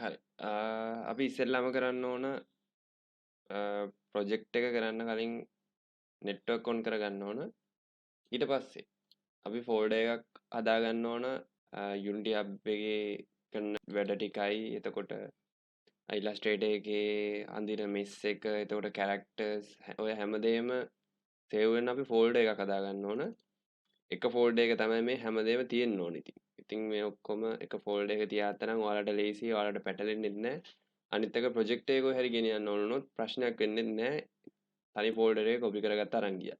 හරි. අපි ඉස්සෙල්ලාම කරන්න ඕන ප්‍රොජෙක්ට් එක කරන්න කලින් නෙට්වර්ක් ඔන් කරගන්න ඕන. ඊට පස්සේ අපි ෆෝල්ඩර් එකක් හදාගන්න ඕන Unity Hub එකේ කරන වැඩ ටිකයි. එතකොට Illustrator එකේ අඳින මෙස් එක, එතකොට characters ඔය හැමදේම සේව් වෙන්න අපි ෆෝල්ඩර් එකක් හදාගන්න ඕන. එක ෆෝල්ඩර් එක තමයි මේ හැමදේම තියෙන්න ඕන ඉතින්. ඉතින් මේ ඔක්කොම එක ෆෝල්ඩර් එක තියාත්තනම් ඔයාලට ලේසියි, ඔයාලට පැටලෙන්නෙත් නැහැ. අනිත් එක ප්‍රොජෙක්ට් එක කොහේ හරි ගෙනියන්න ඕන වුණොත් ප්‍රශ්නයක් වෙන්නේ නැහැ. තනි ෆෝල්ඩර් එක කොපි කරගත්ත අරන් ගියා.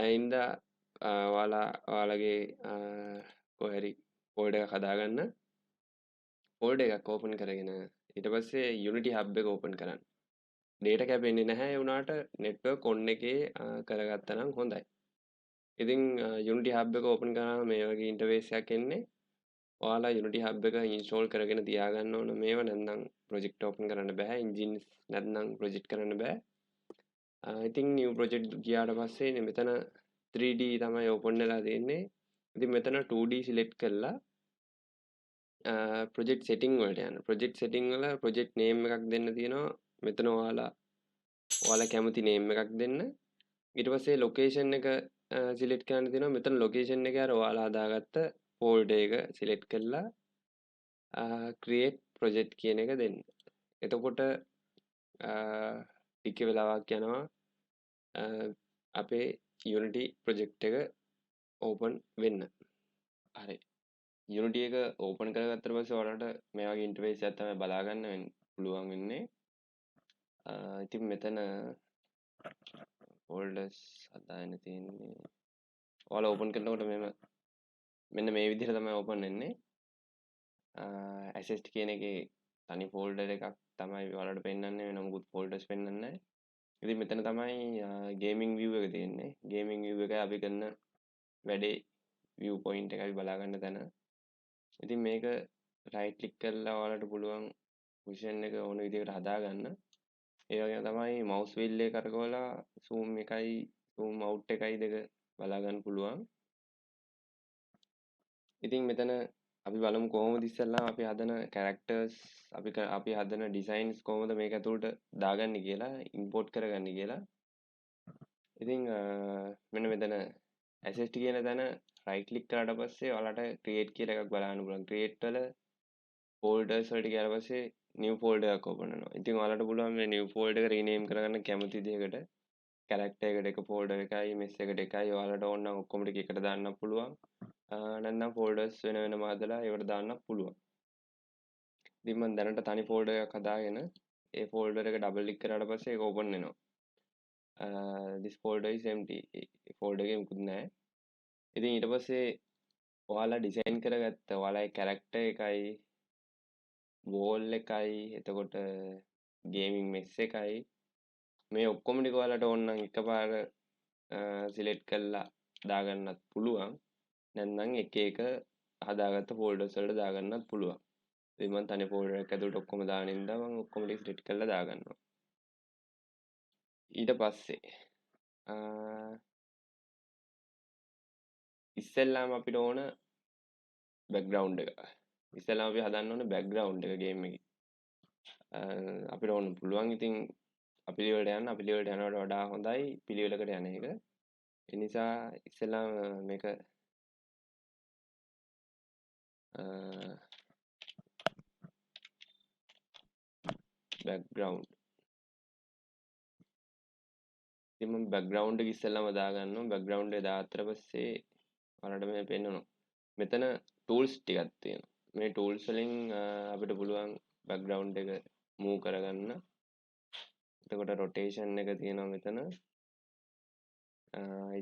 හින්දා ඔයාලගේ කොහේ හරි ෆෝල්ඩර් එකක් හදාගන්න. ෆෝල්ඩර් එකක් ඕපන් කරගෙන ඊට පස්සේ Unity Hub එක ඕපන් කරන්න. data කැපෙන්නේ නැහැ ඒ වුණාට network on එකේ කරගත්තා නම් හොඳයි. ඉතින් Unity Hub එක ඕපන් කරාම මේ වගේ ඉන්ටර්ෆේස් එකක් එන්නේ. ඔයාලා Unity Hub එක ඉන්ස්ටෝල් කරගෙන තියාගන්න ඕන. මේව නැත්නම් ප්‍රොජෙක්ට් ඕපන් කරන්න බෑ. engines නැත්නම් ප්‍රොජෙක්ට් කරන්න බෑ. ඉතින් new project ගියාට පස්සේ මෙතන 3D තමයි ඕපන් වෙලා තියෙන්නේ. ඉතින් මෙතන 2D select කරලා project setting වලට යන්න. project setting වල project name එකක් දෙන්න තියෙනවා. මෙතන ඔයාලා කැමති name එකක් දෙන්න. ඊට පස්සේ location එක select කරන්න තියෙනවා. මෙතන location එකේ අර ඔයාලා හදාගත්ත folder එක select කරලා create project කියන එක දෙන්න. එතකොට ටික වෙලාවක් යනවා අපේ Unity project එක open වෙන්න. හරි. Unity එක open කරගත්තට පස්සේ ඔයාලට මේ වගේ interface එකක් තමයි බලා ගන්න පුළුවන් වෙන්නේ. ඉතින් මෙතන folders හදාගෙන තියෙන්නේ. ඔයාලා open කරනකොට මෙන්න මේ විදිහට තමයි open වෙන්නේ. assist කියන එකේ තනි folder එකක් තමයි ඔයාලට පෙන්වන්නේ. වෙන මොකුත් folders පෙන්වන්නේ නැහැ. ඉතින් මෙතන තමයි gaming view එක තියෙන්නේ. gaming view එක අපි කරන වැඩේ view point එක අපි බලා ගන්න තැන. ඉතින් මේක right click කරලා ඔයාලට පුළුවන් position එක ඕන විදිහකට හදා ගන්න. ඒ වගේම තමයි mouse wheel එක කරකවලා zoom එකයි zoom out එකයි දෙක බලා ගන්න පුළුවන්. ඉතින් මෙතන අපි බලමු කොහොමද ඉස්සෙල්ලාම අපි හදන characters අපි හදන designs කොහොමද මේක ඇතුළට දාගන්නේ කියලා import කරගන්නේ කියලා. ඉතින් මෙන්න මෙතන assist කියන තැන right click කරාට පස්සේ ඔයාලට create කියලා එකක් බලන්න පුළුවන්. create වල folders වලට ගියාට පස්සේ new folder එකක් open වෙනවා. ඉතින් ඔයාලට පුළුවන් මේ new folder එක rename කරගන්න කැමති දෙයකට character එකට එක folder එකයි mess එකට එකයි ඔයාලට ඕන නම් ඔක්කොම ටික එකට දාන්න පුළුවන්. නැත්නම් folders වෙන වෙනම හදලා ඒවට දාන්න පුළුවන්. ඉතින් මම දැනට තනි folder එකක් හදාගෙන ඒ folder එක double click කරාට පස්සේ ඒක open වෙනවා. this folder is empty. folder එකේ මුකුත් නැහැ. ඉතින් ඊට පස්සේ ඔයාලා ඩිසයින් කරගත්ත ඔයාලගේ character එකයි wall එකයි එතකොට gaming mess එකයි මේ ඔක්කොම ටික ඔයාලට ඕන නම් එකපාර select කරලා දාගන්නත් පුළුවන්. නැත්නම් එක එක හදාගත්ත folders වලට දාගන්නත් පුළුවන්. ඉතින් මම තනි folder එකක් ඇතුළට ඔක්කොම දාන ඉඳලා මම ඔක්කොම ටික select කරලා දාගන්නවා. ඊට පස්සේ ඉස්සෙල්ලාම අපිට ඕන background එක. ඉස්සෙල්ලාම අපි හදන්න ඕන background එක game එකේ. අපිට ඕන පුළුවන් ඉතින් අපිලිවෙලට යනවට වඩා හොඳයි පිළිවෙලකට යන එක. ඒ නිසා ඉස්සෙල්ලාම මේක background. ඉතින් මම background එක ඉස්සෙල්ලාම දාගන්නවා. background එක දාත්තට පස්සේ ඔයාලට මේ පෙන්නනවා. මෙතන tools ටිකක් තියෙනවා. මේ tools වලින් අපිට පුළුවන් background එක move කරගන්න. එතකොට rotation එක තියෙනවා මෙතන.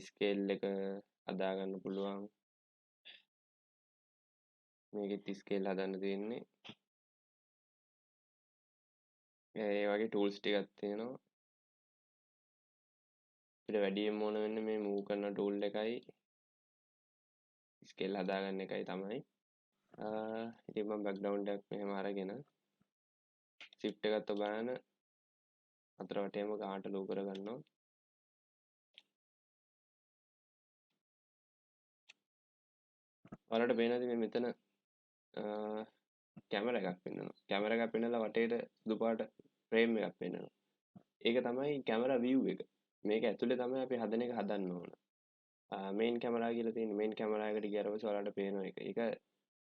scale එක හදාගන්න පුළුවන්. මේකෙත් scale හදන්න තියෙන්නේ. ඒ වගේ tools ටිකක් තියෙනවා. අපිට වැඩියෙන් ඕන වෙන්නේ මේ move කරන tool එකයි scale හදාගන්න එකයි තමයි. ඉතින් මම background එකක් මෙහෙම අරගෙන shift එකත් ඔබාගෙන අතර වටේම ගානට ලෝ කරගන්නවා. ඔයාලට පේනවාද මේ මෙතන කැමරා එකක් පෙන්වනවා. කැමරා එකක් පෙන්වලා වටේට සුදු පාට ෆ්‍රේම් එකක් පෙන්වනවා. ඒක තමයි කැමරා view එක. මේක ඇතුලේ තමයි අපි හදන එක හදන්න ඕන. මේන් කැමරා කියලා තියෙන මේන් කැමරා එකට ගියාට පස්සේ ඔයාලට පේනවා ඒක. ඒක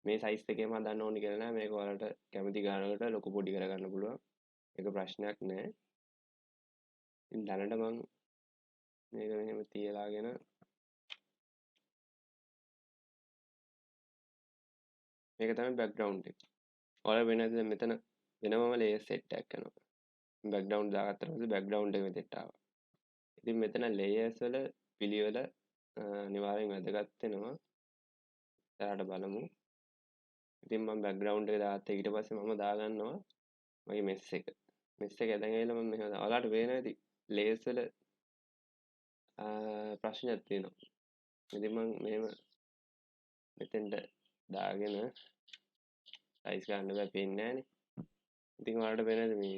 මේ සයිස් එකේම හදන්න ඕනි කියලා නෑ. මේක ඔයාලට කැමති ගානකට ලොකු පොඩි කරගන්න පුළුවන්. ඒක ප්‍රශ්නයක් නෑ. ඉතින් දැනට මම මේක මෙහෙම තියලාගෙන මේක තමයි බෑග්ග්‍රවුන්ඩ් එක. ඔයාලා වෙනද මෙතන වෙනමම ලේයර් සෙට් එකක් කරනවා. බෑග්ග්‍රවුන්ඩ් දාගත්තට පස්සේ බෑග්ග්‍රවුන්ඩ් එක මෙතෙන්ට ආවා. ඉතින් මෙතන ලේයර්ස් වල පිළිවෙල අනිවාර්යෙන් වැදගත් වෙනවා. එයාට බලමු. ඉතින් මම බෑග්ග්‍රවුන්ඩ් එක දාගත්තා. ඊට පස්සේ මම දාගන්නවා මගේ මෙස් එක. මෙස් එක ඇදගෙන ඇවිල්ලා මම මෙහෙම ඔයාලට පේනවා ඇති ලේයර්ස් වල ප්‍රශ්නයක් තියෙනවා. ඉතින් මම මෙහෙම මෙතෙන්ට දාගෙන සයිස් ගන්න බෑ පේන්නේ නැහනේ. ඉතින් ඔයාලට පේනද මේ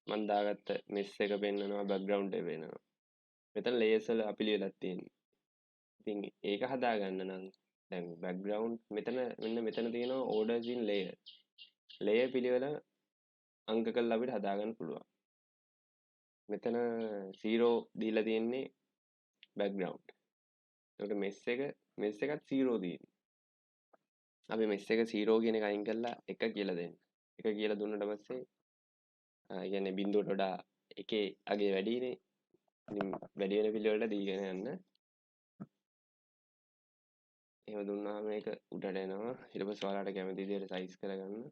මම දාගත්ත මෙස් එක පෙන්නනවා බෑග්ග්‍රවුන්ඩ් එක පෙන්නනවා. මෙතන ලේයර්ස් වල අපිලිවෙලක් තියෙන්නේ. ඉතින් ඒක හදාගන්න නම් දැන් බෑග්ග්‍රවුන්ඩ් මෙතන මෙන්න මෙතන තියෙනවා ඕඩර්ස් ඉන් ලේයර්. ලේයර් පිළිවෙල අංක කරලා අපිට හදාගන්න පුළුවන්. මෙතන 0 දීලා තියෙන්නේ බෑග්ග්‍රවුන්ඩ්. ඒකට මෙස් එකත් 0 තියෙන්නේ. අපි මෙස් එක 0 කියන එක අයින් කරලා 1 කියලා දෙන්න. 1 කියලා දුන්නට පස්සේ කියන්නේ බිඳුවට වඩා එකේ අගේ වැඩිනේ. ඉතින් වැඩි වෙන පිළිවෙලට දීගෙන යන්න. එහෙම දුන්නාම මේක උඩට එනවා. ඊට පස්සේ ඔයාලට කැමති විදිහට සයිස් කරගන්න.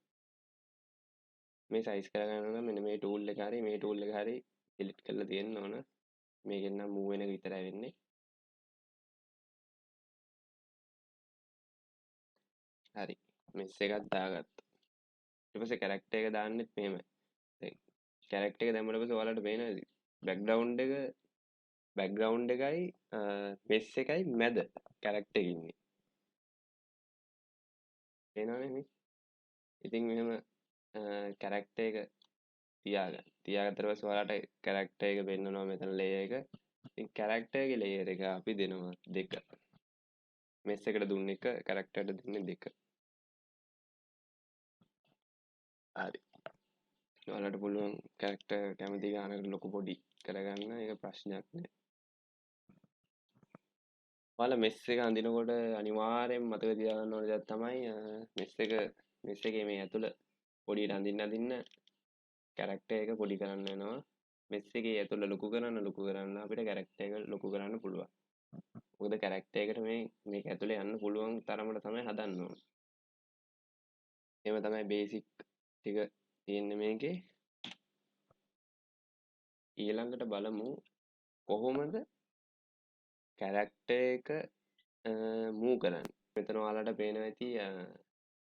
මේ සයිස් කරගන්න නම් මෙන්න මේ ටූල් එක හරි මේ ටූල් එක හරි ඩිලීට් කරලා තියෙන්න ඕන. මේකෙන් නම් මූව් වෙන එක විතරයි වෙන්නේ. හරි. මෙස් එකක් දාගත්තා. ඊට පස්සේ කැරක්ටර් එක දාන්නෙත් මෙහෙමයි. දැන් කැරක්ටර් එක දැම්මම පස්සේ ඔයාලට පේනවද? බෑග්ග්‍රවුන්ඩ් එකයි මෙස් එකයි මැද කැරක්ටර් එක ඉන්නේ. පේනවනේ මේ? ඉතින් මෙහෙම කැරක්ටර් එක තියාගන්න. තියාගත්තට පස්සේ ඔයාලට කැරක්ටර් එක පෙන්නනවා මෙතන ලේයර් එක. ඉතින් කැරක්ටර් එකේ ලේයර් එක අපි දෙනවා 2. මෙස් එකට දුන්න 1 කැරක්ටර් එකට දුන්නේ 2. හරි. ඔයාලට පුළුවන් කැරක්ටර් කැමති ගානකට ලොකු පොඩි කරගන්න. ඒක ප්‍රශ්නයක් නෑ. ඔයාලා මෙස් එක අඳිනකොට අනිවාර්යෙන් මතක තියාගන්න ඕන දෙයක් තමයි මෙස් එකේ මේ ඇතුළ පොඩියට අඳින්න කැරක්ටර් එක පොඩි කරන්න වෙනවා. මෙස් එකේ ඇතුළ ලොකු කරන්න අපිට කැරක්ටර් එක ලොකු කරන්න පුළුවන්. මොකද කැරක්ටර් එකට මේක ඇතුළේ යන්න පුළුවන් තරමට තමයි හදන්න ඕන. එහෙම තමයි බේසික් ටික තියෙන්නේ මේකේ. ඊළඟට බලමු කොහොමද කැරක්ටර් එක මූව් කරන්නේ. මෙතන ඔයාලට පේනවා ඇති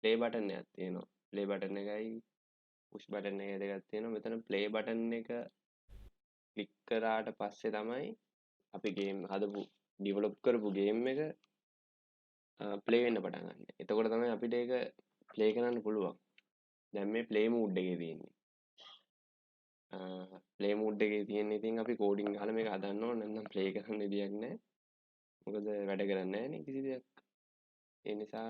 ප්ලේ බටන් එකක් තියෙනවා. ප්ලේ බටන් එකයි පුෂ් බටන් එක දෙකක් තියෙනවා. මෙතන ප්ලේ බටන් එක ක්ලික් කරාට පස්සේ තමයි අපි ගේම් හදපු ඩිවලොප් කරපු ගේම් එක ප්ලේ වෙන්න පටන් ගන්න. එතකොට තමයි අපිට ඒක ප්ලේ කරන්න පුළුවන්. දැන් මේ ප්ලේ මූඩ් එකේ තියෙන්නේ. ප්ලේ මූඩ් එකේ තියෙන්නේ ඉතින් අපි කෝඩින් ගහලා මේක හදන්න ඕන නැත්නම් ප්ලේ කරන්න විදියක් නැහැ. මොකද වැඩ කරන්නේ නැහැ නේ කිසි දෙයක්. ඒ නිසා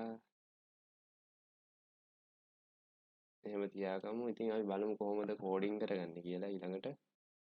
එහෙම තියාගමු. ඉතින් අපි බලමු කොහොමද කෝඩින් කරගන්නේ කියලා ඊළඟට.